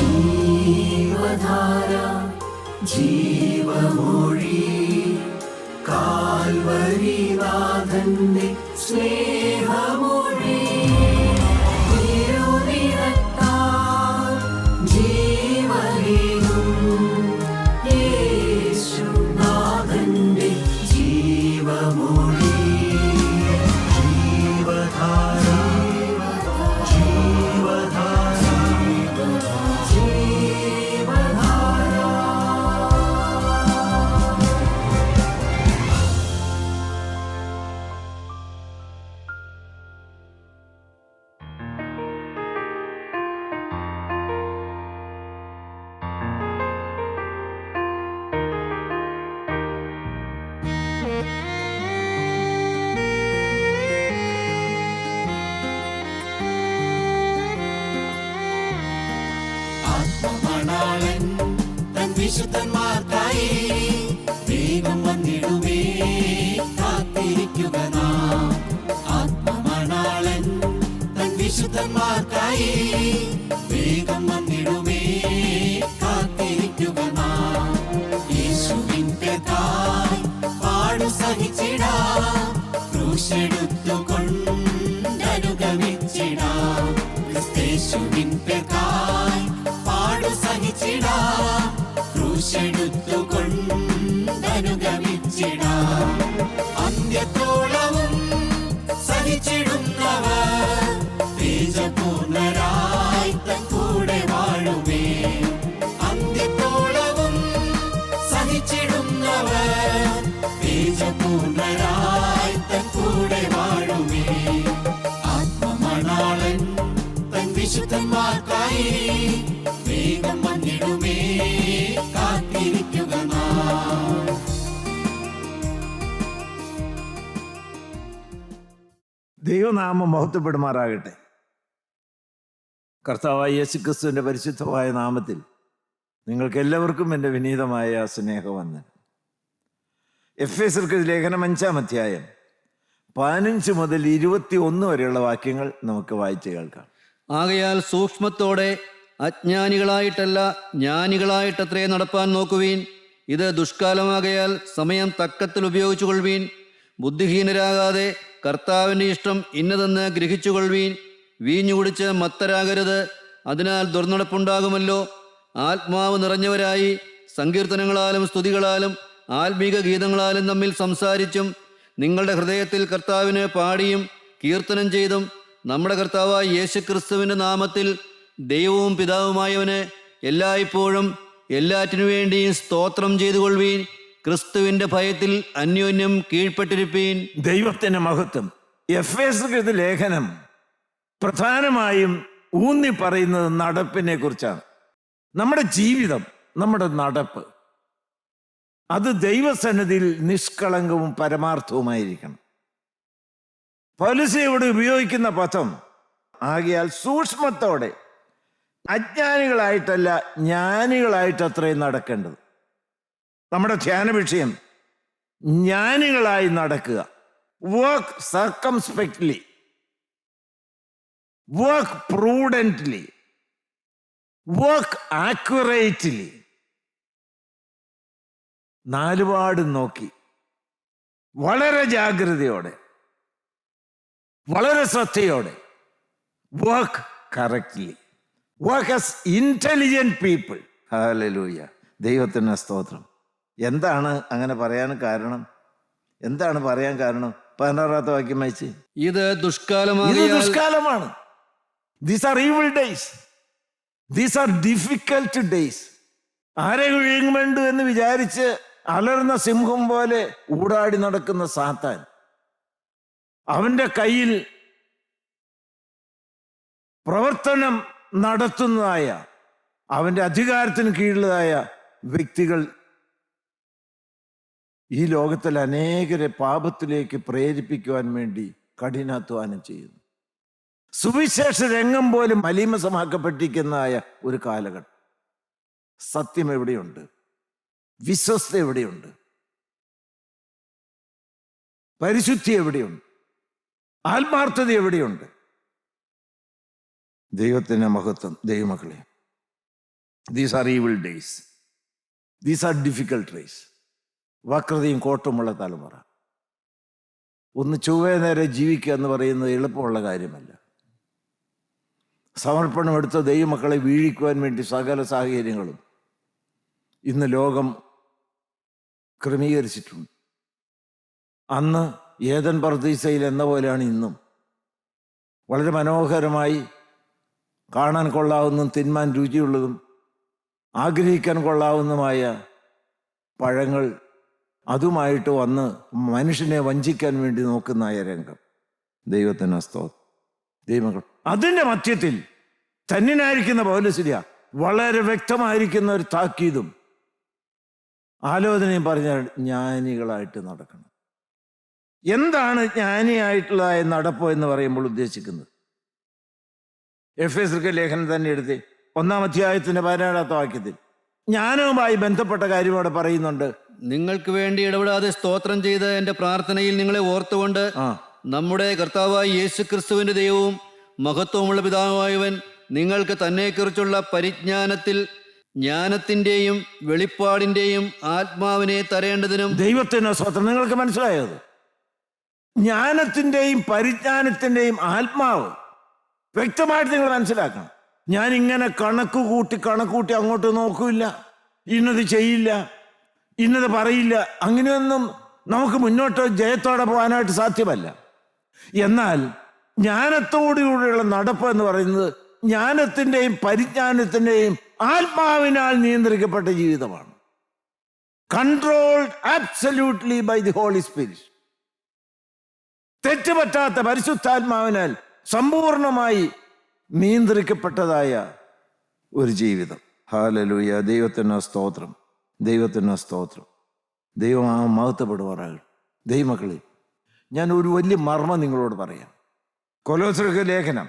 ജീവധാര ജീവമൊഴി കാൽവരിനാഥന്റെ സ്നേഹമൊഴി തിരുനിറത്താൽ ജീവനേകും യേശുനാഥന്റെ ജീവമൊഴി ജീവധാര ജീവധാര ജീവധാര. ആത്മമണാളൻ തൻ വിശുദ്ധന്മാർക്കായി വേഗം വന്നിടുമേ, കാത്തിരിക്കുക നാം. ആത്മമണാളൻ തൻ വിശുദ്ധന്മാർക്കായി വേഗം വന്നിടുമേ, കാത്തിരിക്കുക നാം. യേശുവിൻ പേർക്കായി പാടു സഹിച്ചിടാം, ക്രൂശെടുത്തു കൊണ്ടനുഗമിച്ചിടാം. ക്രിസ്തേശുവിൻ പേർക്കായി പാടു സഹിച്ചിടാം, ക്രൂശെടുത്തു കൊണ്ടനുഗമിച്ചിടാം. അന്ത്യത്തോളവും സഹിച്ചിടുന്നവർ തേജപൂർണരായി തൻ കൂടെ വാഴുമേ. അന്ത്യത്തോളവും സഹിച്ചിടുന്നവർ തേജപൂർണരായി തൻ കൂടെ വാഴുമേ. ആത്മമണാളൻ തൻ വിശുദ്ധന്മാർക്കായി വേഗം വന്നിടുമേ, കാത്തിരിക്കുക നാം. ദൈവനാമം മഹത്വപ്പെടുമാറാകട്ടെ. കർത്താവായ യേശുക്രിസ്തുവിൻ്റെ പരിശുദ്ധമായ നാമത്തിൽ നിങ്ങൾക്ക് എല്ലാവർക്കും എൻ്റെ വിനീതമായ സ്നേഹവന്ദനം. എഫേസ്യർക്ക് ലേഖനം 5-ാം അധ്യായം 15 മുതൽ 21 വരെയുള്ള വാക്യങ്ങൾ നമുക്ക് വായിച്ച് കേൾക്കാം. ആകയാൽ സൂക്ഷ്മത്തോടെ അജ്ഞാനികളായിട്ടല്ല ജ്ഞാനികളായിട്ടത്രേ നടപ്പാൻ നോക്കുവീൻ. ഇത് ദുഷ്കാലമാകയാൽ സമയം തക്കത്തിൽ ഉപയോഗിച്ചുകൊള്ളുവീൻ. ബുദ്ധിഹീനരാകാതെ കർത്താവിൻ്റെ ഇഷ്ടം ഇന്നതെന്ന് ഗ്രഹിച്ചുകൊള്ളുവീൻ. വീഞ്ഞു കുടിച്ച് മത്തരാകരുത്, അതിനാൽ ദുർനടപ്പുണ്ടാകുമല്ലോ. ആത്മാവ് നിറഞ്ഞവരായി സങ്കീർത്തനങ്ങളാലും സ്തുതികളാലും ആത്മീക ഗീതങ്ങളാലും തമ്മിൽ സംസാരിച്ചും നിങ്ങളുടെ ഹൃദയത്തിൽ കർത്താവിന് പാടിയും കീർത്തനം ചെയ്തും നമ്മുടെ കർത്താവായ യേശുക്രിസ്തുവിൻ്റെ നാമത്തിൽ ദൈവവും പിതാവുമായവന് എല്ലായ്പ്പോഴും എല്ലാറ്റിനു വേണ്ടിയും സ്തോത്രം ചെയ്തുകൊള്ളുവീൻ. ക്രിസ്തുവിൻ്റെ ഭയത്തിൽ അന്യോന്യം കീഴ്പ്പെട്ടിരിപ്പീൻ. ദൈവത്തിൻ്റെ മഹത്വം. എഫേസ്യർക്ക് ലേഖനം പ്രധാനമായും ഊന്നി പറയുന്നത് നടപ്പിനെ കുറിച്ചാണ്. നമ്മുടെ ജീവിതം, നമ്മുടെ നടപ്പ്, അത് ദൈവസന്നിധിയിൽ നിഷ്കളങ്കവും പരമാർത്ഥവുമായിരിക്കണം. പൗലോസ് ഇവിടെ ഉപയോഗിക്കുന്ന പദം ആകയാൽ സൂക്ഷ്മത്തോടെ അജ്ഞാനികളായിട്ടല്ല ജ്ഞാനികളായിട്ടത്രയും നടക്കേണ്ടത്. നമ്മുടെ ധ്യാന വിഷയം ജ്ഞാനികളായി നടക്കുക. Work circumspectly, work prudently, work accurately. നാലുപാട് നോക്കി വളരെ ജാഗ്രതയോടെ വളരെ ശ്രദ്ധയോടെ work correctly, work as intelligent people. Hallelujah, ദൈവത്തിന് സ്തോത്രം. എന്താണ് അങ്ങനെ പറയാൻ കാരണം? എന്താണ് പറയാൻ കാരണം? 16-ാമത്തെ വാക്യം വായിച്ച്. ഇത് ഇത് ദുഷ്കാലമാണ്. These are evil days. These are difficult days. ആരെ വിഴുങ്ങുമെണ്ട് എന്ന് വിചാരിച്ച് അലർന്ന സിംഹം പോലെ ഊടാടി നടക്കുന്ന സാത്താൻ, അവന്റെ കയ്യിൽ പ്രവർത്തനം നടത്തുന്നതായ, അവന്റെ അധികാരത്തിന് കീഴിലായ വ്യക്തികൾ ഈ ലോകത്തിൽ അനേകരെ പാപത്തിലേക്ക് പ്രേരിപ്പിക്കുവാൻ വേണ്ടി കഠിനാധ്വാനം ചെയ്യുന്നു. സുവിശേഷ രംഗം പോലും മലീമസമാക്കപ്പെട്ടിരിക്കുന്നതായ ഒരു കാലഘട്ടം. സത്യം എവിടെയുണ്ട്? വിശ്വസ്ത എവിടെയുണ്ട്? പരിശുദ്ധി എവിടെയുണ്ട്? ആത്മാർത്ഥത എവിടെയുണ്ട്? ദൈവത്തിന് മഹത്വം. ദൈവമക്കളെ, these are evil days, these are difficult days. വക്രതയും കോട്ടമുള്ള തലമുറ. ഒന്ന് ചൊവ്വേ നേരെ ജീവിക്കുക എന്ന് പറയുന്നത് എളുപ്പമുള്ള കാര്യമല്ല. സമർപ്പണം എടുത്ത ദൈവമക്കളെ വീഴിക്കുവാൻ വേണ്ടി സകല സാഹചര്യങ്ങളും ഇന്ന് ലോകം ക്രമീകരിച്ചിട്ടുണ്ട്. അന്ന് ഏദൻ പർദീസയിൽ എന്ന പോലെയാണ് ഇന്നും. വളരെ മനോഹരമായി കാണാൻ കൊള്ളാവുന്നതും തിന്മാൻ രുചിയുള്ളതും ആഗ്രഹിക്കാൻ കൊള്ളാവുന്നതുമായ പഴങ്ങൾ അതുമായിട്ട് വന്ന് മനുഷ്യനെ വഞ്ചിക്കാൻ വേണ്ടി നോക്കുന്നതായ രംഗം. ദൈവത്തിന് സ്തോത്രം. ദൈവങ്ങൾ അതിൻ്റെ മധ്യത്തിൽ തന്നിനായിരിക്കുന്ന പൗലോസ്ലീഹ വളരെ വ്യക്തമായിരിക്കുന്ന ഒരു താക്കീതും ആലോചനയും പറഞ്ഞാൽ ജ്ഞാനികളായിട്ട് നടക്കണം. എന്താണ് ജ്ഞാനിയായിട്ടുള്ള നടപ്പ് എന്ന് പറയുമ്പോൾ ഉദ്ദേശിക്കുന്നത്? എഫേസ്യർക്ക് ലേഖനം തന്നെ എടുത്ത് 1-ാം അധ്യായത്തിന്റെ 17-ാമത്തെ വാക്യത്തിൽ ജ്ഞാനവുമായി ബന്ധപ്പെട്ട കാര്യം അവിടെ പറയുന്നുണ്ട്. നിങ്ങൾക്ക് വേണ്ടി ഇടപെടാതെ സ്തോത്രം ചെയ്ത് എൻ്റെ പ്രാർത്ഥനയിൽ നിങ്ങളെ ഓർത്തുകൊണ്ട് നമ്മുടെ കർത്താവായ യേശു ക്രിസ്തുവിന്റെ ദൈവവും മഹത്വമുള്ള പിതാവായവൻ നിങ്ങൾക്ക് തന്നെക്കുറിച്ചുള്ള പരിജ്ഞാനത്തിൽ ജ്ഞാനത്തിൻ്റെയും വെളിപ്പാടിൻ്റെയും ആത്മാവിനെ തരേണ്ടതിനും. ദൈവത്തിന് സ്തോത്രം. നിങ്ങൾക്ക് മനസ്സിലായത്? ജ്ഞാനത്തിൻ്റെയും പരിജ്ഞാനത്തിൻ്റെയും ആത്മാവ് വ്യക്തമായിട്ട് നിങ്ങൾ മനസ്സിലാക്കണം. ഞാൻ ഇങ്ങനെ കണക്കുകൂട്ടി അങ്ങോട്ട് നോക്കില്ല, ഇന്നത് ചെയ്യില്ല, ഇന്നത് പറയില്ല, അങ്ങനെയൊന്നും നമുക്ക് മുന്നോട്ട് ജയത്തോടെ പോകാനായിട്ട് സാധ്യമല്ല. എന്നാൽ ജ്ഞാനത്തോടുകൂടിയുള്ള നടപ്പ് എന്ന് പറയുന്നത് ജ്ഞാനത്തിൻ്റെയും പരിജ്ഞാനത്തിൻ്റെയും ആത്മാവിനാൽ നിയന്ത്രിക്കപ്പെട്ട ജീവിതമാണ്. Controlled absolutely by the Holy Spirit. തെറ്റുപറ്റാത്ത പരിശുദ്ധാത്മാവിനാൽ സമ്പൂർണമായി നിയന്ത്രിക്കപ്പെട്ടതായ ഒരു ജീവിതം. ഹല്ലേലൂയ. ദൈവത്തിന് സ്തോത്രം, ദൈവത്തിന് സ്തോത്രം. ദൈവം മഹത്വപ്പെടുവാറാകട്ടെ. ദൈവമക്കളെ, ഞാൻ ഒരു വലിയ മർമ്മം നിങ്ങളോട് പറയാം. കൊലോസ്യർക്ക് ലേഖനം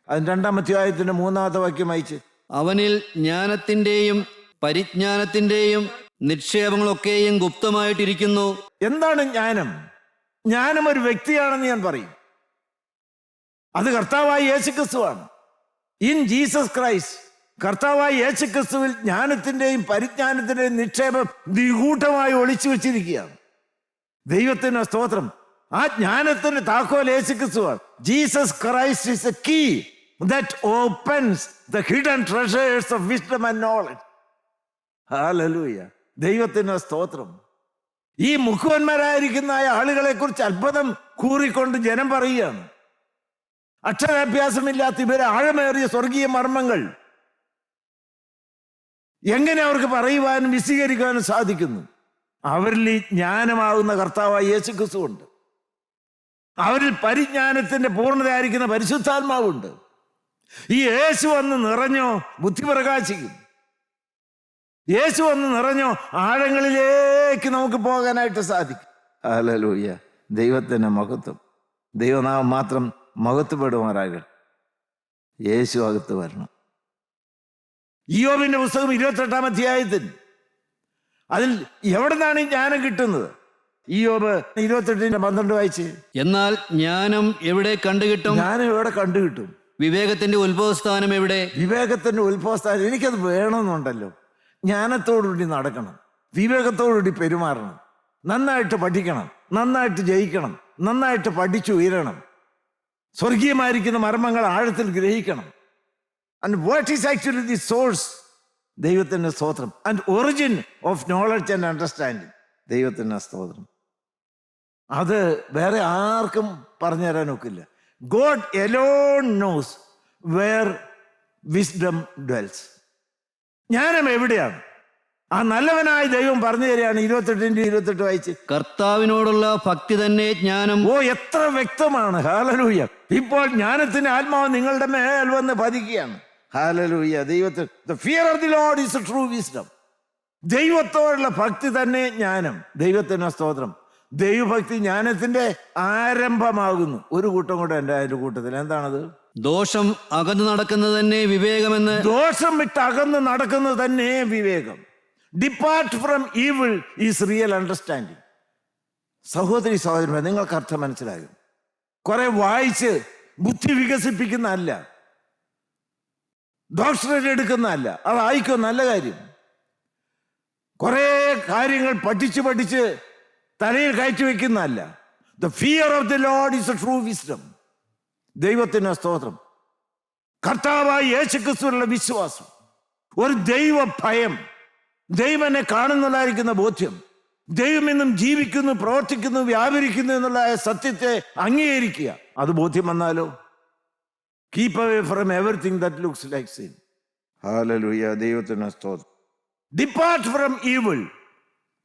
അതിന് 2-ാം അധ്യായത്തിന്റെ 3-ാമത്തെ വാക്യം വായിച്ച്. അവനിൽ ജ്ഞാനത്തിൻ്റെയും പരിജ്ഞാനത്തിൻ്റെയും നിക്ഷേപങ്ങളൊക്കെയും ഗുപ്തമായിട്ടിരിക്കുന്നു. എന്താണ് ജ്ഞാനം? ജ്ഞാനം ഒരു വ്യക്തിയാണെന്ന് ഞാൻ പറയും. അത് കർത്താവായ യേശുക്രിസ്തുവാണ്. ഇൻ ജീസസ് ക്രൈസ്റ്റ്, കർത്താവായ യേശുക്രിസ്തുവിൽ ജ്ഞാനത്തിൻ്റെയും പരിജ്ഞാനത്തിൻ്റെയും നിക്ഷേപം നിഗൂഢമായി ഒളിച്ചു വെച്ചിരിക്കുകയാണ്. ദൈവത്തിന് സ്തോത്രം. ആ ജ്ഞാനത്തിന്റെ താക്കോൽ യേശുക്രിസ്തുവാണ്. Jesus Christ is a key that opens the hidden treasures of wisdom and knowledge. Hallelujah. ദൈവത്തിന് സ്തോത്രം. ഈ മുഖവന്മാരായിരിക്കുന്ന ആളുകളെ കുറിച്ച് അത്ഭുതം കൂറിക്കൊണ്ട് ജനം പറയുകയാണ്. അക്ഷരാഭ്യാസമില്ലാത്ത ഇവരെ ആഴമേറിയ സ്വർഗീയ മർമ്മങ്ങൾ എങ്ങനെ അവർക്ക് പറയുവാനും വിശദീകരിക്കുവാനും സാധിക്കുന്നു? അവരിൽ ഈ ജ്ഞാനമാകുന്ന കർത്താവായ യേശുക്രിസ്തു ഉണ്ട്. അവരിൽ പരിജ്ഞാനത്തിന്റെ പൂർണ്ണതയായിരിക്കുന്ന പരിശുദ്ധാത്മാവുണ്ട്. ഈ യേശു വന്ന് നിറഞ്ഞോ ബുദ്ധി പ്രകാശിക്കും. യേശു വന്ന് നിറഞ്ഞോ ആഴങ്ങളിലേക്ക് നമുക്ക് പോകാനായിട്ട് സാധിക്കും. ഹല്ലേലൂയ. ദൈവത്തിന് മഹത്വം. ദൈവനാമം മാത്രം മഹത്വപ്പെടുമാറാകട്ടെ. യേശു അകത്ത് വരണം. ഇയ്യോബിന്റെ പുസ്തകം 28-ാം അധ്യായത്തിൽ അതിൽ എവിടെ നിന്നാണ് ഈ ജ്ഞാനം കിട്ടുന്നത്? ഇയ്യോബ് 28:12 വായിച്ച്. എന്നാൽ ജ്ഞാനം എവിടെ കണ്ടുകിട്ടും? ജ്ഞാനം എവിടെ കണ്ടുകിട്ടും? വിവേകത്തിന്റെ ഉത്ഭവസ്ഥാനം എവിടെ? വിവേകത്തിന്റെ ഉത്ഭവസ്ഥാനം. എനിക്കത് വേണമെന്നുണ്ടല്ലോ. ജ്ഞാനത്തോടുകൂടി നടക്കണം, വിവേകത്തോടുകൂടി പെരുമാറണം, നന്നായിട്ട് പഠിക്കണം, നന്നായിട്ട് ജയിക്കണം, നന്നായിട്ട് പഠിച്ചുയരണം, സ്വർഗീയമായിരിക്കുന്ന മർമ്മങ്ങൾ ആഴത്തിൽ ഗ്രഹിക്കണം. And what is actually the source? ദൈവത്തിന്റെ സ്തോത്രം. And origin of knowledge and understanding. ദൈവത്തിന്റെ സ്തോത്രം. അത് വേറെ ആർക്കും പറഞ്ഞു തരാൻ ഒക്കില്ല. God alone knows where wisdom dwells. ജ്ഞാനം എവിടെയാണ്? ആ നല്ലവനായ ദൈവം പറഞ്ഞു തരികയാണ്. 28 വായിച്ച്. കർത്താവിനോടുള്ള ഭക്തി തന്നെ ജ്ഞാനം. ഓ, എത്ര വ്യക്തമാണ്. ഹല്ലേലൂയ. ഇപ്പോൾ ജ്ഞാനത്തിന്റെ ആത്മാവ് നിങ്ങളുടെ മേൽ വന്ന് പതിക്കുകയാണ്. ഹല്ലേലൂയ. ദൈവത്തിൽ the fear of the Lord is the true wisdom. ദൈവത്തോടുള്ള ഭക്തി തന്നെ ജ്ഞാനം. ദൈവത്തിന് സ്തോത്രം. ദൈവഭക്തി ജ്ഞാനത്തിന്റെ ആരംഭമാകുന്നു. ഒരു കൂട്ടം കൂടെ എൻ്റെ അതിന്റെ കൂട്ടത്തിൽ. എന്താണത്? ദോഷം അകന്നു നടക്കുന്നത് തന്നെ വിവേകമെന്ന്. ദോഷം വിട്ട് അകന്ന് നടക്കുന്നത് തന്നെ വിവേകം. Depart from evil is real understanding. സഹോദരി സഹോദരന്മാർ, നിങ്ങൾക്ക് അർത്ഥം മനസ്സിലാകും. കുറെ വായിച്ച് ബുദ്ധി വികസിപ്പിക്കുന്നതല്ല. ഡോക്ടറേറ്റ് എടുക്കുന്നതല്ല, അതായിക്കും നല്ല കാര്യം. കുറേ കാര്യങ്ങൾ പഠിച്ച് തലയിൽ കയറ്റി വെക്കുന്നതല്ല. The fear of the Lord is a true wisdom. ദൈവത്തിന് സ്തോത്രം. കർത്താവായ യേശുക്രിസ്തുവിലുള്ള വിശ്വാസം, ഒരു ദൈവ ഭയം, ദൈവനെ കാണുന്നതായിരിക്കുന്ന ബോധ്യം, ദൈവം എന്നും ജീവിക്കുന്നു, പ്രവർത്തിക്കുന്നു, വ്യാപരിക്കുന്നു എന്നുള്ള സത്യത്തെ അംഗീകരിക്കുക. അത് ബോധ്യം വന്നാലോ, keep away from everything that looks like sin. Hallelujah, ദൈവത്തിന് സ്തോത്രം. Depart from evil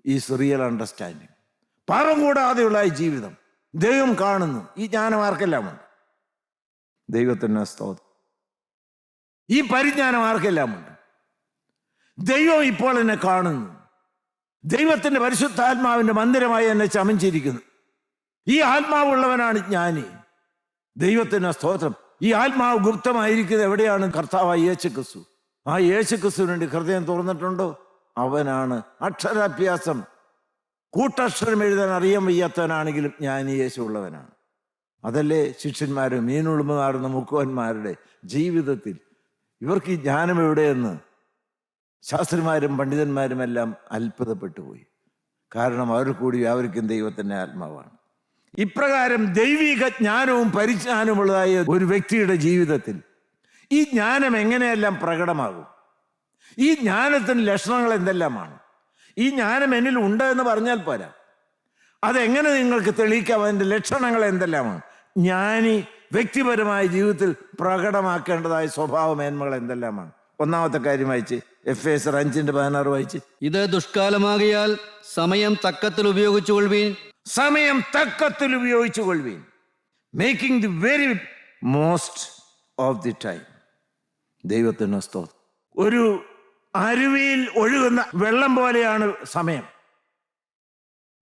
is real understanding. പാപം കൂടാതെയുള്ള ഈ ജീവിതം ദൈവം കാണുന്നു. ഈ ജ്ഞാനം ആർക്കെല്ലാം ഉണ്ട്? ദൈവത്തിന് സ്തോത്രം. ഈ പരിജ്ഞാനം ആർക്കെല്ലാം ഉണ്ട്? ദൈവം ഇപ്പോൾ എന്നെ കാണുന്നു. ദൈവത്തിന്റെ പരിശുദ്ധാത്മാവിന്റെ മന്ദിരമായി എന്നെ ചമഞ്ചിരിക്കുന്നു. ഈ ആത്മാവുള്ളവനാണ് ജ്ഞാനി. ദൈവത്തിന് സ്തോത്രം. ഈ ആത്മാവ് ഗുപ്തമായിരിക്കുന്നത് എവിടെയാണ്? കർത്താവായ യേശുക്രിസ്തു. ആ യേശുക്രിസ്തുവിന് വേണ്ടി ഹൃദയം തുറന്നിട്ടുണ്ടോ? അവനാണ് അക്ഷരാഭ്യാസം, കൂട്ടക്ഷരം എഴുതാൻ അറിയാൻ വയ്യാത്തവനാണെങ്കിലും ജ്ഞാനി യേശു ഉള്ളവനാണ്. അതല്ലേ ശിഷ്യന്മാരും മീനുളുമാറുന്ന മുക്കുവന്മാരുടെ ജീവിതത്തിൽ ഇവർക്ക് ഈ ജ്ഞാനം എവിടെയെന്ന് ശാസ്ത്രിമാരും പണ്ഡിതന്മാരും എല്ലാം അത്ഭുതപ്പെട്ടു പോയി. കാരണം അവർ കൂടി വ്യാപരിക്കും ദൈവത്തിൻ്റെ ആത്മാവാണ്. ഇപ്രകാരം ദൈവിക ജ്ഞാനവും പരിജ്ഞാനമുള്ളതായ ഒരു വ്യക്തിയുടെ ജീവിതത്തിൽ ഈ ജ്ഞാനം എങ്ങനെയെല്ലാം പ്രകടമാകും? ഈ ജ്ഞാനത്തിന് ലക്ഷണങ്ങൾ എന്തെല്ലാമാണ്? ഈ ജ്ഞാനം എന്നിൽ ഉണ്ട് എന്ന് പറഞ്ഞാൽ പോരാ, അതെങ്ങനെ നിങ്ങൾക്ക് തെളിയിക്കാം? അതിൻ്റെ ലക്ഷണങ്ങൾ എന്തെല്ലാമാണ്? ജ്ഞാനി വ്യക്തിപരമായ ജീവിതത്തിൽ പ്രകടമാക്കേണ്ടതായ സ്വഭാവ മേന്മകൾ എന്തെല്ലാമാണ്? ഒന്നാമത്തെ കാര്യം വായിച്ച് എഫേസർ 5:16 വായിച്ച്. ഇത് ദുഷ്കാലമാകിയാൽ സമയം തക്കത്തിൽ ഉപയോഗിച്ചു കൊള്ളുവീൻ. സമയം തക്കത്തിൽ ഉപയോഗിച്ചു കൊള്ളുവീൻ. Making the very most of the time. ദൈവത്തിന് സ്തോത്രം. ഒരു അരുവിയിൽ ഒഴുകുന്ന വെള്ളം പോലെയാണ് സമയം.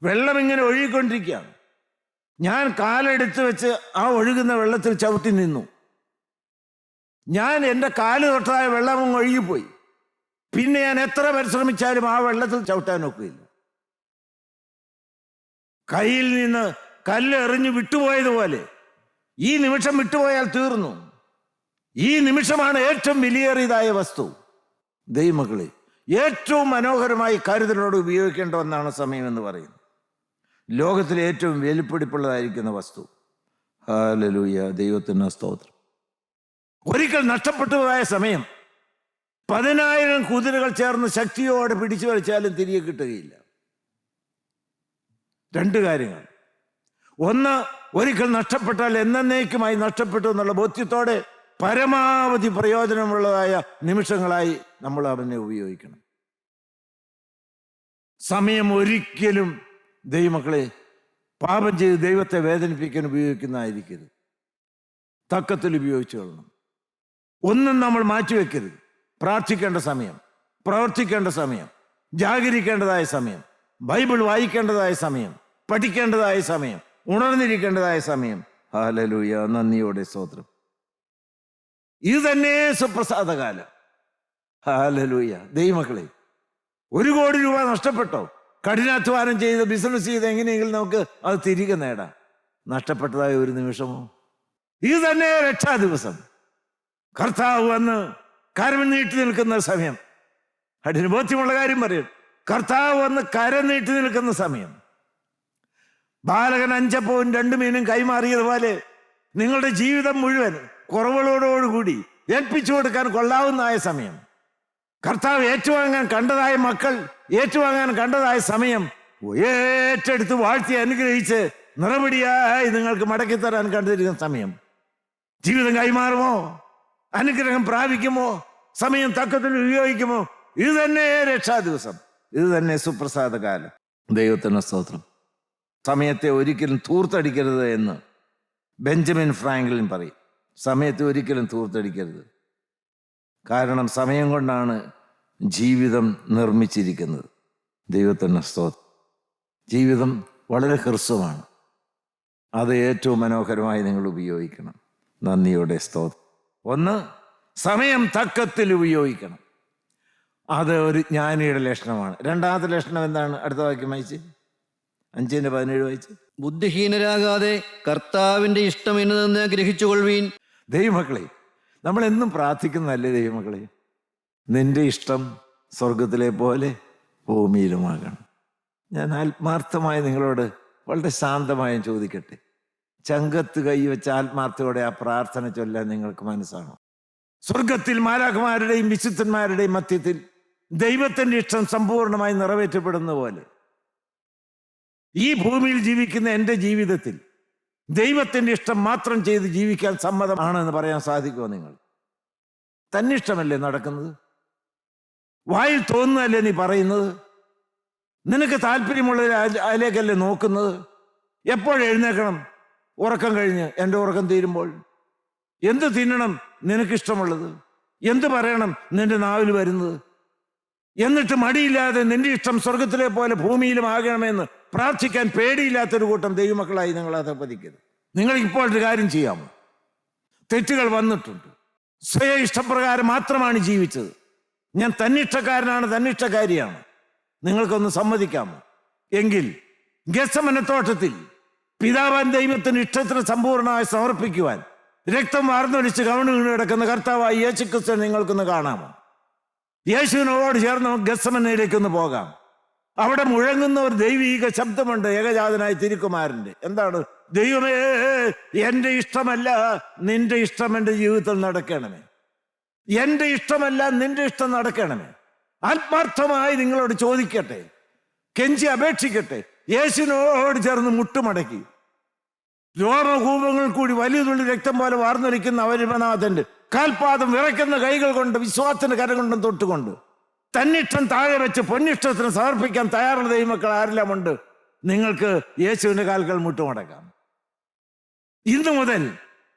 വെള്ളം ഇങ്ങനെ ഒഴുകിക്കൊണ്ടിരിക്കുകയാണ്. ഞാൻ കാലെടുത്ത് വെച്ച് ആ ഒഴുകുന്ന വെള്ളത്തിൽ ചവിട്ടി നിന്നു. ഞാൻ എൻ്റെ കാല് തൊട്ടായ വെള്ളം അങ്ങ് ഒഴുകിപ്പോയി. പിന്നെ ഞാൻ എത്ര പരിശ്രമിച്ചാലും ആ വെള്ളത്തിൽ ചവിട്ടാൻ ഒക്കില്ല. കയ്യിൽ നിന്ന് കല്ല് എറിഞ്ഞ് വിട്ടുപോയതുപോലെ ഈ നിമിഷം വിട്ടുപോയാൽ തീർന്നു. ഈ നിമിഷമാണ് ഏറ്റവും വിലയേറിയതായ വസ്തു. ദൈവമക്കളെ, ഏറ്റവും മനോഹരമായി കരുതലോട് ഉപയോഗിക്കേണ്ട ഒന്നാണ് സമയം എന്ന് പറയുന്നത്. ലോകത്തിലെ ഏറ്റവും വെളിപ്പിടിപ്പുള്ളതായിരിക്കുന്ന വസ്തു. ഹല്ലേലൂയ, ദൈവത്തിന് സ്തോത്രം. ഒരിക്കൽ നഷ്ടപ്പെട്ടുപോയ സമയം 10,000 കുതിരകൾ ചേർന്ന് ശക്തിയോടെ പിടിച്ചു വലിച്ചാലും തിരികെ കിട്ടുകയില്ല. രണ്ട് കാര്യങ്ങൾ. ഒന്ന്, ഒരിക്കൽ നഷ്ടപ്പെട്ടാൽ എന്നേക്കുമായി നഷ്ടപ്പെട്ടു എന്നുള്ള ബോധ്യത്തോടെ പരമാവധി പ്രയോജനമുള്ളതായ നിമിഷങ്ങളായി നമ്മൾ അവനെ ഉപയോഗിക്കണം. സമയം ഒരിക്കലും ദൈവമക്കളെ പാപം ചെയ്ത് ദൈവത്തെ വേദനിപ്പിക്കാൻ ഉപയോഗിക്കുന്നതായിരിക്കരുത്. തക്കത്തിൽ ഉപയോഗിച്ചു കൊള്ളണം. ഒന്നും നമ്മൾ മാറ്റിവെക്കരുത്. പ്രാർത്ഥിക്കേണ്ട സമയം, പ്രവർത്തിക്കേണ്ട സമയം, ജാഗരിക്കേണ്ടതായ സമയം, ബൈബിൾ വായിക്കേണ്ടതായ സമയം, പഠിക്കേണ്ടതായ സമയം, ഉണർന്നിരിക്കേണ്ടതായ സമയം. ഹല്ലേലൂയ, നന്ദിയോടെ സ്തോത്രം. ഇത് തന്നെ സുപ്രസാദകാലം. ഹല്ലേലൂയ. ദൈവമക്കളെ, 1 കോടി രൂപ നഷ്ടപ്പെട്ടോ? കഠിനാധ്വാനം ചെയ്ത് ബിസിനസ് ചെയ്ത് എങ്ങനെയെങ്കിലും നമുക്ക് അത് തിരികെ നേടാം. നഷ്ടപ്പെട്ടതായ ഒരു നിമിഷമോ? ഇത് തന്നെ രക്ഷാ ദിവസം. കർത്താവ് വന്ന് കരം നീട്ടി നിൽക്കുന്ന സമയം. അതിന് ബോധ്യമുള്ള കാര്യം പറയും. കർത്താവ് വന്ന് കരം നീട്ടി നിൽക്കുന്ന സമയം. ബാലകൻ 5 അപ്പവും 2 മീനും കൈമാറിയതുപോലെ നിങ്ങളുടെ ജീവിതം മുഴുവൻ കുറവുകളോടുകൂടി ഏൽപ്പിച്ചു കൊടുക്കാൻ കൊള്ളാവുന്നതായ സമയം. കർത്താവ് ഏറ്റുവാങ്ങാൻ കണ്ടതായ മക്കൾ ഏറ്റുവാങ്ങാൻ കണ്ടതായ സമയം ഏറ്റെടുത്ത് വാഴ്ത്തി അനുഗ്രഹിച്ച് നിറപടിയായി നിങ്ങൾക്ക് മടക്കിത്തരാൻ കണ്ടിരിക്കുന്ന സമയം. ജീവിതം കൈമാറുമോ? അനുഗ്രഹം പ്രാപിക്കുമോ? സമയം തക്കത്തിൽ ഉപയോഗിക്കുമോ? ഇത് തന്നെ രക്ഷാ ദിവസം. ഇത് തന്നെ സുപ്രസാദ കാലം. ദൈവത്തിന് സ്തോത്രം. സമയത്തെ ഒരിക്കലും തൂർത്തടിക്കരുത് എന്ന് ബെഞ്ചമിൻ ഫ്രാങ്ക്ലിൻ പറയും. സമയത്തെ ഒരിക്കലും തൂർത്തടിക്കരുത്. കാരണം സമയം കൊണ്ടാണ് ജീവിതം നിർമ്മിച്ചിരിക്കുന്നത്. ദൈവത്തിന് സ്തോത്രം. ജീവിതം വളരെ ഹ്രസ്വമാണ്. അത് ഏറ്റവും മനോഹരമായി നിങ്ങൾ ഉപയോഗിക്കണം. നന്ദിയോടെ സ്തോത്രം. ഒന്ന്, സമയം തക്കത്തിൽ ഉപയോഗിക്കണം. അത് ഒരു ജ്ഞാനിയുടെ ലക്ഷണമാണ്. രണ്ടാമത്തെ ലക്ഷണം എന്താണ്? അടുത്ത വാക്യം വായിച്ച് 5:17 വായിച്ച്. ബുദ്ധിഹീനരാകാതെ കർത്താവിന്റെ ഇഷ്ടം എന്നതെന്ന് ഗ്രഹിച്ചുകൊള്ളുവീൻ. ദൈവമക്കളെ, നമ്മളെന്നും പ്രാർത്ഥിക്കുന്നതല്ലേ ദൈവമക്കളെ, നിന്റെ ഇഷ്ടം സ്വർഗത്തിലെ പോലെ ഭൂമിയിലുമാകണം. ഞാൻ ആത്മാർത്ഥമായി നിങ്ങളോട് വളരെ ശാന്തമായും ചോദിക്കട്ടെ, ചങ്കത്ത് കൈവച്ച് ആത്മാർത്ഥയോടെ ആ പ്രാർത്ഥന ചൊല്ലാൻ നിങ്ങൾക്ക് മനസ്സാണോ? സ്വർഗത്തിൽ മാലാഖമാരുടെയും വിശുദ്ധന്മാരുടെയും മധ്യത്തിൽ ദൈവത്തിന്റെ ഇഷ്ടം സമ്പൂർണ്ണമായി നിറവേറ്റപ്പെടുന്ന പോലെ ഈ ഭൂമിയിൽ ജീവിക്കുന്ന എൻ്റെ ജീവിതത്തിൽ ദൈവത്തിന്റെ ഇഷ്ടം മാത്രം ചെയ്ത് ജീവിക്കാൻ സമ്മതമാണെന്ന് പറയാൻ സാധിക്കുമോ? നിങ്ങൾ തന്നിഷ്ടമല്ലേ നടക്കുന്നത്? വായിൽ തോന്നുന്നതല്ലേ നീ പറയുന്നത്? നിനക്ക് താല്പര്യമുള്ള അതിലേക്കല്ലേ നോക്കുന്നത്? എപ്പോഴെഴുന്നേക്കണം? ഉറക്കം കഴിഞ്ഞ്, എൻ്റെ ഉറക്കം തീരുമ്പോൾ. എന്ത് തിന്നണം നിനക്കിഷ്ടമുള്ളത്? എന്ത് പറയണം നിന്റെ നാവിൽ വരുന്നത്? എന്നിട്ട് മടിയില്ലാതെ നിന്റെ ഇഷ്ടം സ്വർഗത്തിലെ പോലെ ഭൂമിയിലും ആകണമെന്ന് പ്രാർത്ഥിക്കാൻ പേടിയില്ലാത്തൊരു കൂട്ടം ദൈവമക്കളായി നിങ്ങൾ അധപ്പതിക്കരുത്. നിങ്ങൾ ഇപ്പോൾ ഒരു കാര്യം ചെയ്യാമോ? തെറ്റുകൾ വന്നിട്ടുണ്ട്. സ്വയ ഇഷ്ടപ്രകാരം മാത്രമാണ് ജീവിച്ചത്. ഞാൻ തന്നിഷ്ടക്കാരനാണ്, തന്നിഷ്ടക്കാരിയാണ്. നിങ്ങൾക്കൊന്ന് സമ്മതിക്കാമോ? എങ്കിൽ ഗെത്സമനത്തോട്ടത്തിൽ പിതാവാൻ ദൈവത്തിന് ഇഷ്ടത്തിന് സമ്പൂർണ്ണമായി സമർപ്പിക്കുവാൻ രക്തം വാർന്നൊലിച്ച് കവണ് വീണ് കിടക്കുന്ന കർത്താവായി യേശുക്രിസ്തു നിങ്ങൾക്കൊന്ന് കാണാമോ? യേശുവിനോട് ചേർന്ന് ഗെത്സമനയിലേക്കൊന്ന് പോകാം. അവിടെ മുഴങ്ങുന്ന ഒരു ദൈവീക ശബ്ദമുണ്ട്, ഏകജാതനായ തിരുക്കുമാരന്റെ. എന്താണ്? ദൈവമേ, എൻ്റെ ഇഷ്ടമല്ല നിന്റെ ഇഷ്ടം എൻ്റെ ജീവിതത്തിൽ നടക്കണമേ. എൻ്റെ ഇഷ്ടമല്ല നിന്റെ ഇഷ്ടം നടക്കണമേ. ആത്മാർത്ഥമായി നിങ്ങളോട് ചോദിക്കട്ടെ, കെഞ്ചി അപേക്ഷിക്കട്ടെ. യേശുവിനോട് ചേർന്ന് മുട്ടുമടക്കി രോമകൂപങ്ങൾ കൂടി വലിയ തുള്ളി രക്തം പോലെ വാർന്നൊലിക്കുന്ന അവരിമനാഥന്റെ കാൽപാദം വിറയ്ക്കുന്ന കൈകൾ കൊണ്ട് വിശ്വാസത്തിന്റെ കരം കൊണ്ടും തൊട്ടുകൊണ്ട് തന്നിഷ്ടം താഴെ വെച്ച് പൊന്നിഷ്ടത്തിന് സമർപ്പിക്കാൻ തയ്യാറുള്ള ദൈവമക്കൾ ആരെല്ലാം ഉണ്ട്? നിങ്ങൾക്ക് യേശുവിന്റെ കാൽകൾ മുട്ടുമടക്കാം. ഇന്നു മുതൽ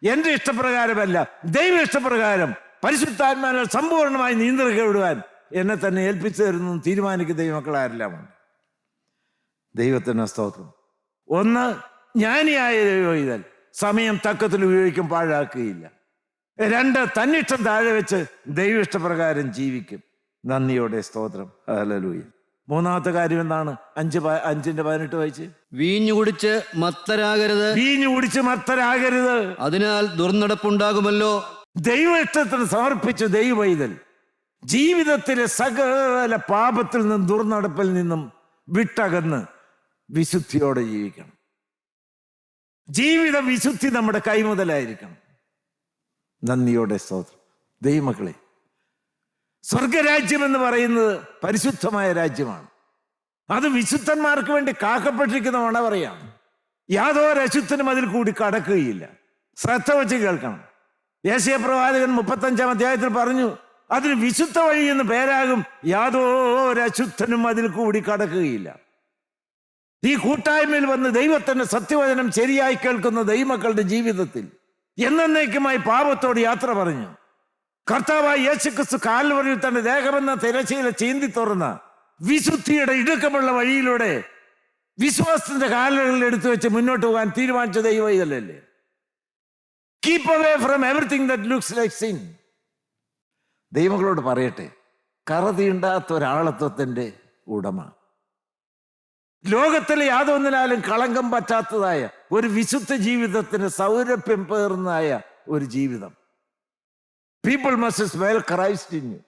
എൻ്റെ ഇഷ്ടപ്രകാരമല്ല, ദൈവ ഇഷ്ടപ്രകാരം പരിശുദ്ധാത്മാവിനെ സമ്പൂർണ്ണമായി നിയന്ത്രിക്കാൻ വിടുവാൻ എന്നെ തന്നെ ഏൽപ്പിച്ചു തരുന്നു തീരുമാനിക്കുന്ന ദൈവമക്കൾ ആരെല്ലാം ഉണ്ട്. ദൈവത്തിന് സ്തോത്രം. ഒന്ന്, ജ്ഞാനിയായ ദൈവം സമയം തക്കത്തിൽ ഉപയോഗിക്കും, പാഴാക്കുകയില്ല. രണ്ട്, തന്നിഷ്ടം താഴെ വെച്ച് ദൈവ ഇഷ്ടപ്രകാരം ജീവിക്കും. നന്ദിയോടെ സ്തോത്രം. ഹല്ലേലൂയ. മൂന്നാമത്തെ കാര്യം എന്താണ്? 5:18 വായിച്ച്. വീഞ്ഞു കുടിച്ച് മത്തരാകരുത്. വീഞ്ഞു കുടിച്ച് മത്തരാകരുത്, അതിനാൽ ദുർനടപ്പുണ്ടാകുമല്ലോ. ദൈവ ഇഷ്ടത്തിന് സമർപ്പിച്ച് ദൈവവൈതൽ ജീവിതത്തിലെ സകല പാപത്തിൽ നിന്നും ദുർനടപ്പിൽ നിന്നും വിട്ടകന്ന് വിശുദ്ധിയോടെ ജീവിക്കണം. ജീവിത വിശുദ്ധി നമ്മുടെ കൈമുതലായിരിക്കണം. നന്ദിയോടെ സ്തോത്രം. ദൈവമക്കളെ, സ്വർഗരാജ്യം എന്ന് പറയുന്നത് പരിശുദ്ധമായ രാജ്യമാണ്. അത് വിശുദ്ധന്മാർക്ക് വേണ്ടി കാക്കപ്പെട്ടിരിക്കുന്ന മണ പറയാണ്. യാതൊരു അശുദ്ധനും അതിൽ കൂടി കടക്കുകയില്ല. ശ്രദ്ധ വെച്ച് കേൾക്കണം. യേശയ്യാപ്രവാചകൻ 35-ാം അധ്യായത്തിൽ പറഞ്ഞു, അതിന് വിശുദ്ധ വഴി എന്ന് പേരാകും, യാതൊരു അശുദ്ധനും അതിൽ കൂടി കടക്കുകയില്ല. ഈ കൂട്ടായ്മയിൽ വന്ന് ദൈവത്തിന്റെ സത്യവചനം ശരിയായി കേൾക്കുന്ന ദൈവമക്കളുടെ ജീവിതത്തിൽ എന്നേക്കുമായി പാപത്തോട് യാത്ര പറഞ്ഞു കർത്താവായ യേശുക്രിസ്തു കാൽവരിയിൽ തന്റെ ദേഹമെന്ന തിരശ്ശീല ചീന്തി തുറന്ന വിശുദ്ധിയുടെ ഇടുക്കമുള്ള വഴിയിലൂടെ വിശ്വാസത്തിന്റെ കാലുകളിൽ എടുത്തു വെച്ച് മുന്നോട്ട് പോകാൻ തീരുമാനിച്ച ദൈവം ഇതല്ലേ? Keep away from everything that looks like sin. ദൈവങ്ങളോട് പറയട്ടെ, കറതീണ്ടാത്ത ഒരാളത്വത്തിന്റെ ഉടമ, ലോകത്തിലെ യാതൊന്നിനാലും കളങ്കം പറ്റാത്തതായ ഒരു വിശുദ്ധ ജീവിതത്തിന് സൗരഭ്യം പേർന്നതായ ഒരു ജീവിതം. People must smell Christ in you.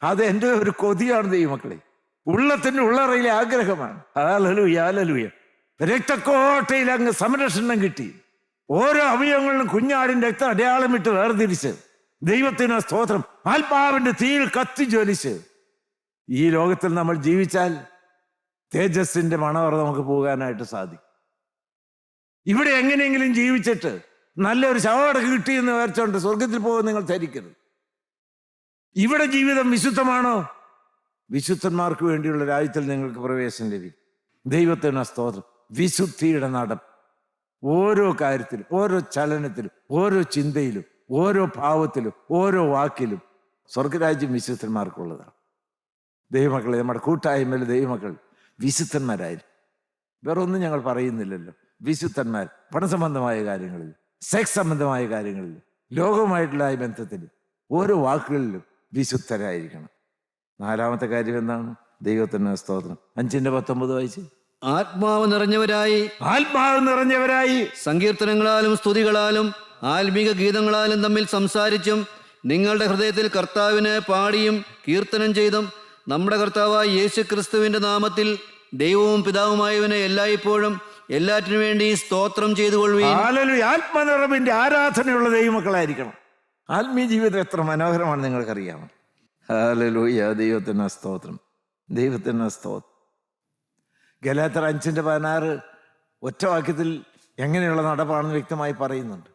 അത് എൻ്റെ ഒരു കൊതിയാണ് ദൈവമക്കളെ, ഉള്ളത്തിന്റെ ഉള്ളറയിലെ ആഗ്രഹമാണ്. Hallelujah, hallelujah. രക്തക്കോട്ടയിൽ അങ്ങ് സംരക്ഷണം കിട്ടി. ഓരോ അവയവങ്ങളിലും കുഞ്ഞാടിന്റെ രക്തം അടയാളമിട്ട് വേർതിരിച്ച് ദൈവത്തിന് സ്തോത്രം ആത്മാവിന്റെ തീയിൽ കത്തി ജ്വലിച്ച് ഈ ലോകത്തിൽ നമ്മൾ ജീവിച്ചാൽ തേജസ്സിന്റെ മണവറ നമുക്ക് പോകാനായിട്ട് സാധിക്കും. ഇവിടെ എങ്ങനെയെങ്കിലും ജീവിച്ചിട്ട് നല്ലൊരു ശവടക്ക് കിട്ടിയെന്ന് വിചാരിച്ചോണ്ട് സ്വർഗത്തിൽ പോകും നിങ്ങൾ ധരിക്കരുത്. ഇവിടെ ജീവിതം വിശുദ്ധമാണോ? വിശുദ്ധന്മാർക്ക് വേണ്ടിയുള്ള രാജ്യത്തിൽ നിങ്ങൾക്ക് പ്രവേശനം ലഭിക്കും. ദൈവത്തിന് സ്തോത്രം. വിശുദ്ധിയുടെ നടപ്പ് ഓരോ കാര്യത്തിലും, ഓരോ ചലനത്തിലും, ഓരോ ചിന്തയിലും, ഓരോ ഭാവത്തിലും, ഓരോ വാക്കിലും സ്വർഗരാജ്യം വിശുദ്ധന്മാർക്കുള്ളതാണ്. ദൈവമക്കളെ, നമ്മുടെ കൂട്ടായ്മയിൽ ദൈവമക്കൾ വിശുദ്ധന്മാരായിരിക്കും. വേറെ ഒന്നും ഞങ്ങൾ പറയുന്നില്ലല്ലോ. വിശുദ്ധന്മാർ പണസംബന്ധമായ കാര്യങ്ങളിൽ, സെക്സ് സംബന്ധമായ കാര്യങ്ങളിൽ, ലോകവുമായിട്ടുള്ള ബന്ധത്തിൽ, ഓരോ വാക്കുകളിലും വിശുദ്ധരായിരിക്കണം. നാലാമത്തെ കാര്യം എന്താണ്? ദൈവത്തിന് സ്തോത്രം. 5:19 വായിച്ച്. ആത്മാവ് നിറഞ്ഞവരായി, ആത്മാവ് നിറഞ്ഞവരായി സങ്കീർത്തനങ്ങളാലും സ്തുതികളാലും ആത്മീക ഗീതങ്ങളാലും തമ്മിൽ സംസാരിച്ചും നിങ്ങളുടെ ഹൃദയത്തിൽ കർത്താവിന് പാടിയും കീർത്തനം ചെയ്തും നമ്മുടെ കർത്താവായ യേശു ക്രിസ്തുവിന്റെ നാമത്തിൽ ദൈവവും പിതാവുമായവനെ എല്ലായ്പ്പോഴും എല്ലാറ്റിനു വേണ്ടി സ്തോത്രം ചെയ്തുകൊള്ളുകയും. ഹല്ലേലൂയ. ആത്മനിറവിന്റെ ആരാധനയുള്ള ദൈവമക്കളായിരിക്കണം. ആത്മീയ ജീവിതം എത്ര മനോഹരമാണ് നിങ്ങൾക്കറിയാമോ? ഹല്ലേലൂയ. ദൈവത്തിന് സ്തോത്രം, ദൈവത്തിന് സ്തോത്രം. ഗലാത്യർ 5:16 ഒറ്റ വാക്യത്തിൽ എങ്ങനെയുള്ള നടപ്പാണെന്ന് വ്യക്തമായി പറയുന്നുണ്ട്.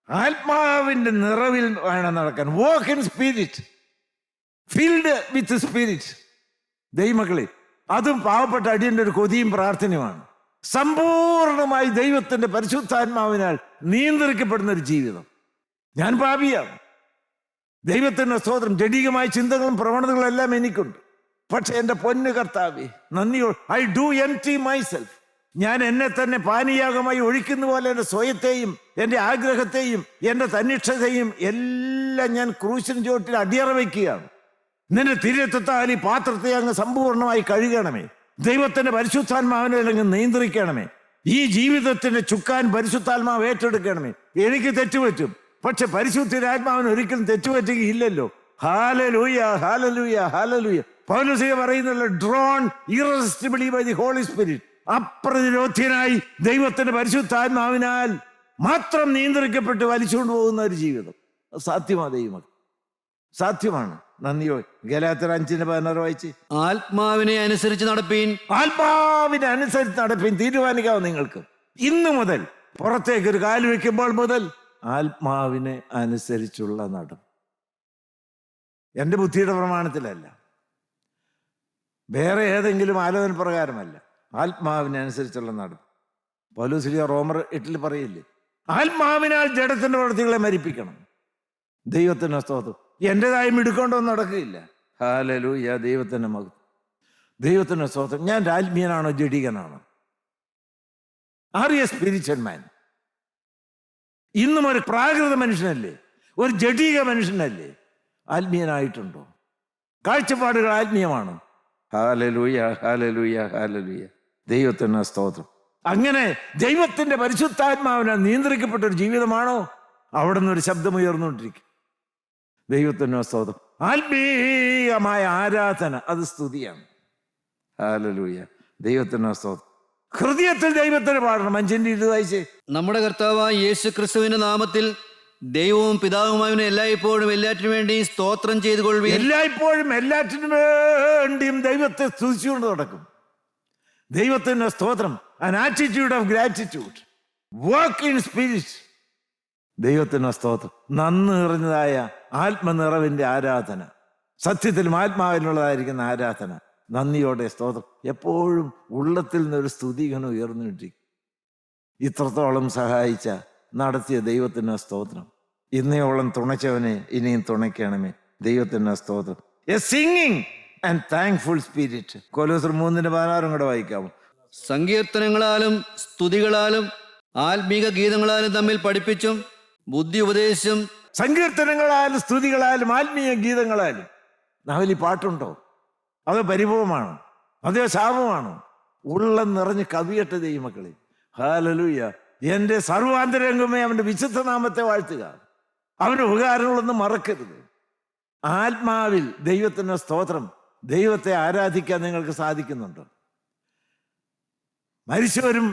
ആത്മാവിന്റെ നിറവിൽ വേണം നടക്കാൻ. Walk in spirit, filled with spirit. ദൈവമക്കളെ, അതും പാവപ്പെട്ട അടിയന്റെ ഒരു കൊതിയും പ്രാർത്ഥനയുമാണ്. സമ്പൂർണമായി ദൈവത്തിന്റെ പരിശുദ്ധാത്മാവിനാൽ നിയന്ത്രിക്കപ്പെടുന്ന ഒരു ജീവിതം. ഞാൻ പാപിയാണ്, ദൈവത്തിന്റെ സ്തോത്രം. ജഡികമായ ചിന്തകളും പ്രവണതകളും എല്ലാം എനിക്കുണ്ട്. പക്ഷെ എൻ്റെ പൊന്നു കർത്താവേ, നന്ദിയോ. I do empty myself. ഞാൻ എന്നെ തന്നെ പാനീയാഗമായി ഒഴിക്കുന്ന പോലെ എൻ്റെ സ്വയത്തെയും എൻ്റെ ആഗ്രഹത്തെയും എൻ്റെ തന്നിഷ്ടതയും എല്ലാം ഞാൻ ക്രൂശിന് ചോട്ടിൽ അടിയറ വയ്ക്കുകയാണ്. നിന്റെ തിരുരക്തത്താൽ ഈ പാത്രത്തെ അങ്ങ് സമ്പൂർണ്ണമായി കഴുകണമേ. ദൈവത്തിന്റെ പരിശുദ്ധാത്മാവിനെ അങ്ങ് നിയന്ത്രിക്കണമേ. ഈ ജീവിതത്തിന്റെ ചുക്കാൻ പരിശുദ്ധാത്മാവ് ഏറ്റെടുക്കണമേ. എനിക്ക് തെറ്റുപറ്റും, പക്ഷെ പരിശുദ്ധാത്മാവിന് ഒരിക്കലും തെറ്റുപറ്റുകയില്ലല്ലോ. Hallelujah, hallelujah, hallelujah. പൗലോസ് പറയുന്നല്ലോ, drawn irresistibly by the Holy Spirit. അപ്രതിരോധ്യനായി ദൈവത്തിന്റെ പരിശുദ്ധാത്മാവിനാൽ മാത്രം നിയന്ത്രിക്കപ്പെട്ട് വലിച്ചുകൊണ്ട് പോകുന്ന ഒരു ജീവിതം സാധ്യമാണ്. ദൈവം സാധ്യമാണ്. നന്ദിയോ. ഗലാത്യർ 5:16 വായിച്ച്. ആത്മാവിനെ അനുസരിച്ച് നടപ്പീൻ. ആത്മാവിനെ അനുസരിച്ച് നടപ്പീൻ. തീരുമാനിക്കാവും നിങ്ങൾക്ക്. ഇന്നു മുതൽ പുറത്തേക്ക് ഒരു കാല് വെക്കുമ്പോൾ മുതൽ ആത്മാവിനെ അനുസരിച്ചുള്ള നടപ്പ്. എൻ്റെ ബുദ്ധിയുടെ പ്രമാണത്തിലല്ല, വേറെ ഏതെങ്കിലും ആലോചന പ്രകാരമല്ല, ആത്മാവിനനുസരിച്ചുള്ള നടപ്പ്. പൗലോസ് റോമർ 8 പറയില്ലേ, ആത്മാവിനാൽ ജഡത്തിന്റെ പ്രവൃത്തികളെ മരിപ്പിക്കണം. ദൈവത്തിന്റെ സ്തോത്രം. എൻ്റെതായി മിടുക്കൊണ്ടൊന്നും നടക്കുകയില്ല. ഹല്ലേലൂയ. ദൈവത്തിന്റെ മകൻ, ദൈവത്തിന്റെ സ്തോത്രം. ഞാൻ ആത്മീയനാണോ ജഡികനാണോ? Are you a spiritual man? ഇന്നും ഒരു പ്രാകൃത മനുഷ്യനല്ലേ, ഒരു ജഡിക മനുഷ്യനല്ലേ? ആത്മീയനായിട്ടുണ്ടോ? കാഴ്ചപ്പാടുകൾ ആത്മീയമാണ്. Hallelujah, hallelujah, hallelujah. ദൈവത്തിന് സ്തോത്രം. അങ്ങനെ ദൈവത്തിന്റെ പരിശുദ്ധാത്മാവിനാൽ നിയന്ത്രിക്കപ്പെട്ട ഒരു ജീവിതമാണോ? അവിടെ നിന്നൊരു ശബ്ദം ഉയർന്നുകൊണ്ടിരിക്കും. ദൈവത്തിന് സ്തോത്രം. ആത്മീയമായ ആരാധന, അത് സ്തുതിയാണ്. ഹല്ലേലൂയ. ദൈവത്തിന് സ്തോത്രം. ഹൃദയത്തിൽ ദൈവത്തിന് പാടണം. 5:20 വായിച്ചേ. നമ്മുടെ കർത്താവായ യേശു ക്രിസ്തുവിന്റെ നാമത്തിൽ ദൈവവും പിതാവുമായവനെ എല്ലായ്പ്പോഴും എല്ലാറ്റിനു വേണ്ടി സ്തോത്രം ചെയ്തുകൊള്ളുകയും. എല്ലായ്പ്പോഴും എല്ലാറ്റിനു വേണ്ടിയും ദൈവത്തെ സ്തുതിച്ചുകൊണ്ട് നടക്കും. ദൈവത്തിന്റെ സ്തോത്രം. an attitude of gratitude. work in spirit. ദൈവത്തിന്റെ സ്തോത്രം. നന്ദി നിറഞ്ഞതായ ആത്മനിറവിന്റെ ആരാധന, സത്യത്തിലും ആത്മാവിനുള്ളതായിരിക്കുന്ന ആരാധന, നന്ദിയോടെ സ്തോത്രം. എപ്പോഴും ഉള്ളത്തിൽ നിന്നൊരു സ്തുതി ഇങ്ങനെ ഉയർന്നിട്ടിരിക്കും. ഇത്രത്തോളം സഹായിച്ച നടത്തിയ ദൈവത്തിന് സ്തോത്രം. ഇന്നയോളം തുണച്ചവനെ ഇനിയും തുണയ്ക്കണമേ. ദൈവത്തിന് സ്തോത്രം. A singing and thankful spirit. കൊലോസ്യർ 3:16 കൂടെ വായിക്കാമോ? സങ്കീർത്തനങ്ങളാലും സ്തുതികളാലും ആത്മീക ഗീതങ്ങളാലും തമ്മിൽ പഠിപ്പിച്ചും ബുദ്ധി ഉപദേശിച്ചും. സങ്കീർത്തനങ്ങളാലും സ്തുതികളാലും ആത്മീയ ഗീതങ്ങളാലും. നാവലി പാട്ടുണ്ടോ? അതോ പരിഭവമാണോ? അതോ ശാപമാണോ? ഉള്ളം നിറഞ്ഞ് കവിയട്ടെ ദൈവമക്കളെ. ഹല്ലേലൂയ. എൻ്റെ സർവാന്തരംഗമേ അവൻ്റെ വിശുദ്ധ നാമത്തെ വാഴ്ത്തുക. അവൻ്റെ ഉപകാരങ്ങളൊന്നും മറക്കരുത്. ആത്മാവിൽ ദൈവത്തിൻ്റെ സ്തോത്രം. ദൈവത്തെ ആരാധിക്കാൻ നിങ്ങൾക്ക് സാധിക്കുന്നുണ്ടോ? മരിച്ചവരും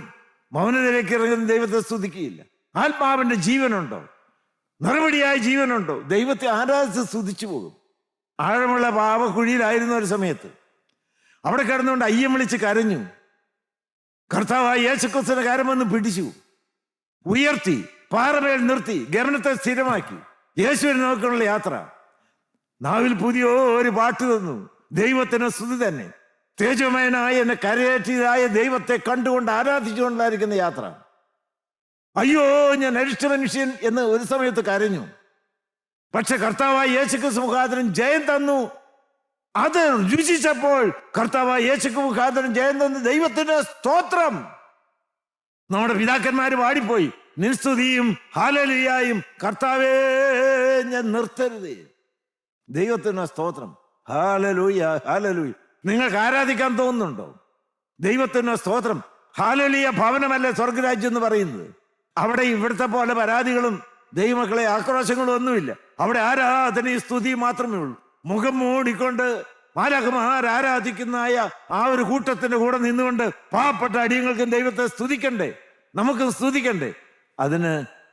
മൗനതയിലേക്ക് ഇറങ്ങുന്ന ദൈവത്തെ സ്തുതിക്കുകയില്ല. ആത്മാവിൻ്റെ ജീവനുണ്ടോ? നിറവടിയായ ജീവനുണ്ടോ? ദൈവത്തെ ആരാധിച്ച് സ്തുതിച്ചു പോകും. ആഴമുള്ള പാപക്കുഴിയിലായിരുന്ന ഒരു സമയത്ത് അവിടെ കിടന്നുകൊണ്ട് അയ്യം വിളിച്ച് കരഞ്ഞു. കർത്താവായ യേശുക്രിസ്തുവിന്റെ കരം വന്ന് പിടിച്ചു, ഉയർത്തി, പാറമേൽ നിർത്തി, ഗമനത്തെ സ്ഥിരമാക്കി. യേശുവിനെ നോക്കാനുള്ള യാത്ര. നാവിൽ പുതിയ ഒരു പാട്ട് തന്നു. ദൈവത്തിന് സ്തുതി തന്നെ. തേജോമയനായ എന്നെ കരയേറ്റിയതായ ദൈവത്തെ കണ്ടുകൊണ്ട് ആരാധിച്ചുകൊണ്ടായിരിക്കുന്ന യാത്ര. അയ്യോ, ഞാൻ അരിഷ്ട മനുഷ്യൻ എന്ന് ഒരു സമയത്ത് കരഞ്ഞു. പക്ഷെ കർത്താവായ യേശുക്രിസ്തു മുഖാന്തരം ജയം തന്നു. അത് രുചിച്ചപ്പോൾ കർത്താവായ യേശുക്രിസ്തു മുഖാന്തരം ജയം തന്നു. ദൈവത്തിന്റെ സ്തോത്രം. നമ്മുടെ പിതാക്കന്മാര് പാടിപ്പോയി, നിസ്തുതിയും ഹല്ലേലൂയയും കർത്താവേ ഞാൻ നിർത്തരുത്. ദൈവത്തിന് സ്തോത്രം. Hallelujah, hallelujah. നിങ്ങൾക്ക് ആരാധിക്കാൻ തോന്നുന്നുണ്ടോ? ദൈവത്തിന് സ്തോത്രം. ഹല്ലേലൂയ ഭവനമല്ലേ സ്വർഗരാജ്യം എന്ന് പറയുന്നത്. അവിടെ ഇവിടുത്തെ പോലെ പരാതികളും ദൈവമക്കളെ ആക്രോശങ്ങളും ഒന്നുമില്ല. അവിടെ ആരാധനയും സ്തുതി മാത്രമേ ഉള്ളൂ. മുഖം മൂടിക്കൊണ്ട് മാലാഖമാർ ആരാധിക്കുന്നതായ ആ ഒരു കൂട്ടത്തിന്റെ കൂടെ നിന്നുകൊണ്ട് പാവപ്പെട്ട അടിയങ്ങൾക്കും ദൈവത്തെ സ്തുതിക്കണ്ടേ, നമുക്ക് സ്തുതിക്കണ്ടേ? അതിന്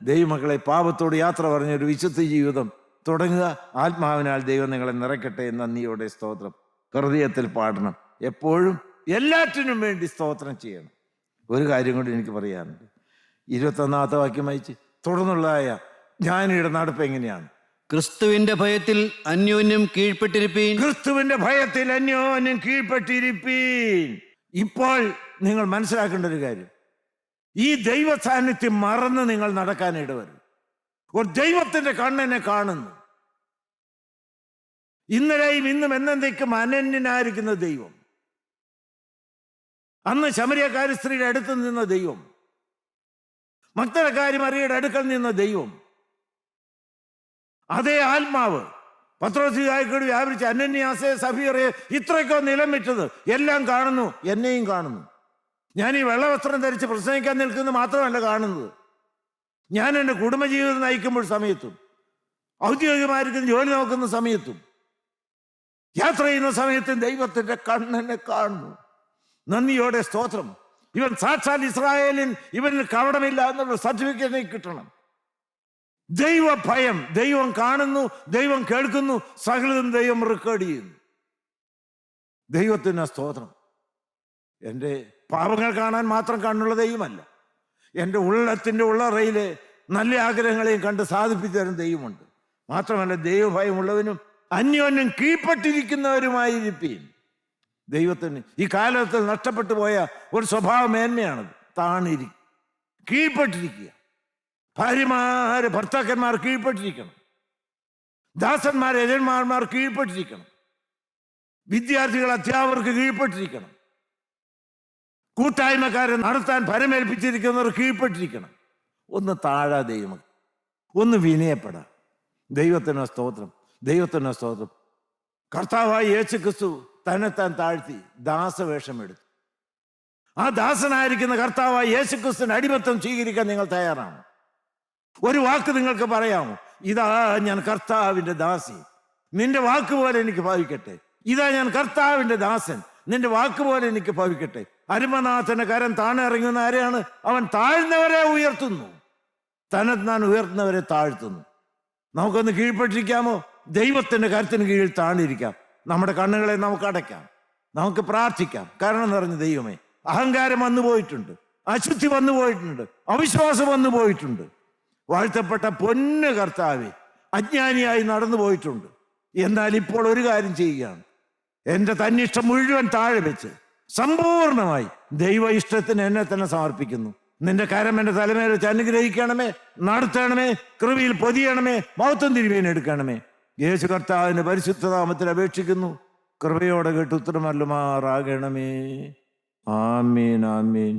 ദൈവമക്കളെ പാപത്തോട് യാത്ര പറഞ്ഞൊരു വിശുദ്ധ ജീവിതം തുടങ്ങുക. ആത്മാവിനാൽ ദൈവം നിങ്ങളെ നിറയ്ക്കട്ടെ. നന്ദിയോടെ സ്തോത്രം ഹൃദയത്തിൽ പാടണം. എപ്പോഴും എല്ലാറ്റിനും വേണ്ടി സ്തോത്രം ചെയ്യണം. ഒരു കാര്യം കൂടി എനിക്ക് പറയാനുണ്ട്. 21 വാക്യം വായിച്ച് തുടർന്നുള്ളതായ ജ്ഞാനിയുടെ നടപ്പ് എങ്ങനെയാണ്? ക്രിസ്തുവിന്റെ ഭയത്തിൽ അന്യോന്യം കീഴ്പ്പെട്ടിരിപ്പീൻ. ക്രിസ്തുവിന്റെ ഭയത്തിൽ അന്യോന്യം കീഴ്പ്പെട്ടിരിപ്പീൻ. ഇപ്പോൾ നിങ്ങൾ മനസ്സിലാക്കേണ്ട ഒരു കാര്യം, ഈ ദൈവ സാന്നിധ്യം മറന്ന് നിങ്ങൾ നടക്കാനിട വരും. ഒരു ദൈവത്തിന്റെ കണ്ണെന്നെ കാണുന്നു. ഇന്നലെയും ഇന്നും എന്നേക്കും അനന്യനായിരിക്കുന്ന ദൈവം, അന്ന് ശമരിയക്കാരി സ്ത്രീയുടെ അടുത്ത് നിന്ന ദൈവം, മഗ്ദലക്കാരി മറിയയുടെ അടുക്കൽ നിന്ന ദൈവം, അതേ ആത്മാവ് പത്രോസിയായിക്കൂടി വ്യാപരിച്ച് അനന്യാസെ സഫീറെ ഇത്രയൊക്കെ നിലം വെച്ചത് എല്ലാം കാണുന്നു, എന്നെയും കാണുന്നു. ഞാൻ ഈ വെള്ളവസ്ത്രം ധരിച്ച് പ്രസംഗിക്കാൻ നിൽക്കുന്നത് മാത്രമല്ല കാണുന്നത്, ഞാൻ എൻ്റെ കുടുംബജീവിതം നയിക്കുമ്പോൾ സമയത്തും, ഔദ്യോഗികമായിരിക്കുന്ന ജോലി നോക്കുന്ന സമയത്തും, യാത്ര ചെയ്യുന്ന സമയത്തും ദൈവത്തിന്റെ കണ്ണെന്നെ കാണുന്നു. നന്ദിയോടെ സ്തോത്രം. ഇവൻ സാക്ഷാൽ ഇസ്രായേലിൻ, ഇവനിൽ കവടമില്ല എന്നുള്ള സർട്ടിഫിക്കറ്റ് കിട്ടണം. ദൈവ ഭയം, ദൈവം കാണുന്നു, ദൈവം കേൾക്കുന്നു, സകലതും ദൈവം റെക്കോർഡ് ചെയ്യുന്നു. ദൈവത്തിന് സ്തോത്രം. എൻ്റെ പാപങ്ങൾ കാണാൻ മാത്രം കണ്ണുള്ള ദൈവമല്ല, എൻ്റെ ഉള്ളത്തിൻ്റെ ഉള്ളറയിലെ നല്ല ആഗ്രഹങ്ങളെയും കണ്ട് സാധിപ്പിച്ചു തരുന്ന ദൈവമുണ്ട്. മാത്രമല്ല, ദൈവഭയമുള്ളവനും അന്യോന്യം കീഴ്പ്പെട്ടിരിക്കുന്നവരുമായിരിക്കും. ദൈവത്തിന് ഈ കാലത്തിൽ നഷ്ടപ്പെട്ടു പോയ ഒരു സ്വഭാവ മേന്മയാണത്. താണിരിക്കും, കീഴ്പ്പെട്ടിരിക്കുക. ഭാര്യമാര് ഭർത്താക്കന്മാർ കീഴ്പ്പെട്ടിരിക്കണം, ദാസന്മാർ യജന്മാന്മാർ കീഴ്പ്പെട്ടിരിക്കണം, വിദ്യാർത്ഥികൾ അധ്യാപകർക്ക് കീഴ്പ്പെട്ടിരിക്കണം, കൂട്ടായ്മക്കാരെ നടത്താൻ ഫലമേൽപ്പിച്ചിരിക്കുന്നവർ കീഴ്പ്പെട്ടിരിക്കണം. ഒന്ന് താഴാ ദൈവം, ഒന്ന് വിനയപ്പെടാം. ദൈവത്തിന് സ്തോത്രം, ദൈവത്തിന് സ്തോത്രം. കർത്താവായ യേശു ക്രിസ്തു തന്നെത്താൻ താഴ്ത്തി ദാസവേഷമെടുത്തു. ആ ദാസനായിരിക്കുന്ന കർത്താവായ യേശു ക്രിസ്തുവിന് അടിമത്തം സ്വീകരിക്കാൻ നിങ്ങൾ തയ്യാറാണ്? ഒരു വാക്ക് നിങ്ങൾക്ക് പറയാമോ? ഇതാ ഞാൻ കർത്താവിന്റെ ദാസി, നിന്റെ വാക്ക് പോലെ എനിക്ക് ഭാവിക്കട്ടെ. ഇതാ ഞാൻ കർത്താവിന്റെ ദാസൻ, നിന്റെ വാക്ക് പോലെ എനിക്ക് ഭവിക്കട്ടെ. അരുമനാഥന്റെ കരം താണിറങ്ങുന്ന ആരെയാണ്? അവൻ താഴ്ന്നവരെ ഉയർത്തുന്നു, തന്നെത്താൻ ഉയർത്തുന്നവരെ താഴ്ത്തുന്നു. നമുക്കൊന്ന് കീഴ്പ്പെട്ടിരിക്കാമോ? ദൈവത്തിന്റെ കരത്തിന് കീഴിൽ താണിരിക്കാം. നമ്മുടെ കണ്ണുകളെ നമുക്ക് അടയ്ക്കാം, നമുക്ക് പ്രാർത്ഥിക്കാം. കാരണം നിറഞ്ഞ ദൈവമേ, അഹങ്കാരം വന്നു പോയിട്ടുണ്ട്, അശുദ്ധി വന്നു പോയിട്ടുണ്ട്, അവിശ്വാസം വന്നു പോയിട്ടുണ്ട്. വാഴ്ത്തപ്പെട്ട പൊന്ന് കർത്താവേ, അജ്ഞാനിയായി നടന്നു പോയിട്ടുണ്ട്. എന്നാൽ ഇപ്പോൾ ഒരു കാര്യം ചെയ്യുകയാണ്, എൻ്റെ തന്നിഷ്ടം മുഴുവൻ താഴെ വെച്ച് സമ്പൂർണമായി ദൈവ ഇഷ്ടത്തിന് എന്നെ തന്നെ സമർപ്പിക്കുന്നു. നിന്റെ കരം എൻ്റെ തലമേൽ വെച്ച് അനുഗ്രഹിക്കണമേ, നടത്തണമേ, കൃപയിൽ പൊതിയണമേ, മഹത്വം തിരുമേനെടുക്കണമേ. യേശു കർത്താവിന്റെ പരിശുദ്ധ നാമത്തിൽ അപേക്ഷിക്കുന്നു. കൃപയോടെ കേട്ട് ഉത്തരമല്ലുമാറാകണമേ. ആമീൻ, ആമീൻ.